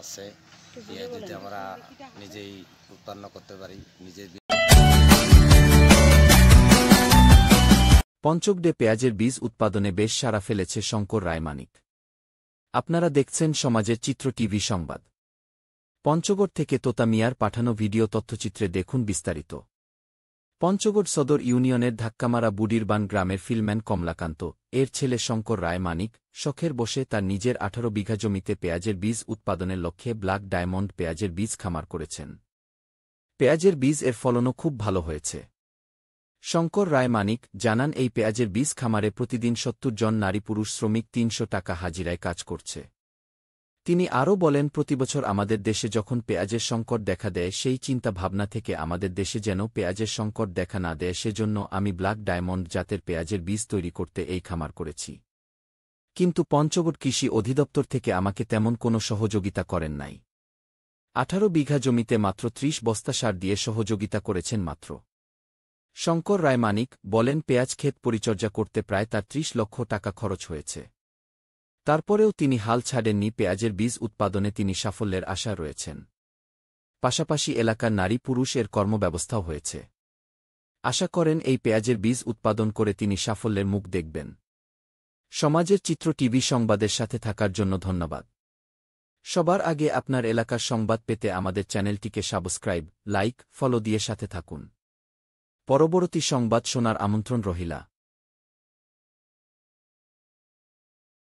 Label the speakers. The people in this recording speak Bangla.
Speaker 1: আছে। পেঁয়াজ যদি আমরা নিজেই উৎপন্ন করতে পারি নিজের।
Speaker 2: পঞ্চগড়ে পেঁয়াজের বীজ উৎপাদনে বেশ সাড়া ফেলেছে শঙ্কর রায়মানিক। আপনারা দেখছেন সমাজের চিত্র টিভি সংবাদ। পঞ্চগড় থেকে তোতা মিয়ার পাঠানো ভিডিও তথ্যচিত্রে দেখুন বিস্তারিত। পঞ্চগড় সদর ইউনিয়নের ধাক্কামারা বুডিরবান গ্রামের ফিল্ম্যান কমলাকান্ত এর ছেলে শঙ্কর রায়মানিক শখের বসে তার নিজের 18 বিঘা জমিতে পেঁয়াজের বীজ উৎপাদনের লক্ষ্যে ব্ল্যাক ডায়মন্ড পেঁয়াজের বীজ খামার করেছেন। পেঁয়াজের বীজ এর ফলনও খুব ভালো হয়েছে। শঙ্কর রায়মানিক জানান, এই পেঁয়াজের বীজ খামারে প্রতিদিন 70 জন নারী পুরুষ শ্রমিক 300 টাকা হাজিরায় কাজ করছে। তিনি আরও বলেন, প্রতিবছর আমাদের দেশে যখন পেঁয়াজের সংকট দেখা দেয় সেই চিন্তা ভাবনা থেকে আমাদের দেশে যেন পেঁয়াজের সংকট দেখা না দেয় সেজন্য আমি ব্ল্যাক ডায়মন্ড জাতের পেঁয়াজের বীজ তৈরি করতে এই খামার করেছি। কিন্তু পঞ্চগড় কৃষি অধিদপ্তর থেকে আমাকে তেমন কোনো সহযোগিতা করেন নাই। 18 বিঘা জমিতে মাত্র 30 বস্তা সার দিয়ে সহযোগিতা করেছেন মাত্র। শঙ্কর রায়মানিক বলেন, পেঁয়াজ ক্ষেত পরিচর্যা করতে প্রায় তার 30 লক্ষ টাকা খরচ হয়েছে। তারপরেও তিনি হাল ছাড়েননি। পেঁয়াজের বীজ উৎপাদনে তিনি সাফল্যের আশা রয়েছেন। পাশাপাশি এলাকার নারী পুরুষ এর কর্মব্যবস্থাও হয়েছে। আশা করেন এই পেঁয়াজের বীজ উৎপাদন করে তিনি সাফল্যের মুখ দেখবেন। সমাজের চিত্র টিভি সংবাদের সাথে থাকার জন্য ধন্যবাদ। সবার আগে আপনার এলাকার সংবাদ পেতে আমাদের চ্যানেলটিকে সাবস্ক্রাইব, লাইক, ফলো দিয়ে সাথে থাকুন। পরবর্তী সংবাদ শোনার আমন্ত্রণ রহিলা।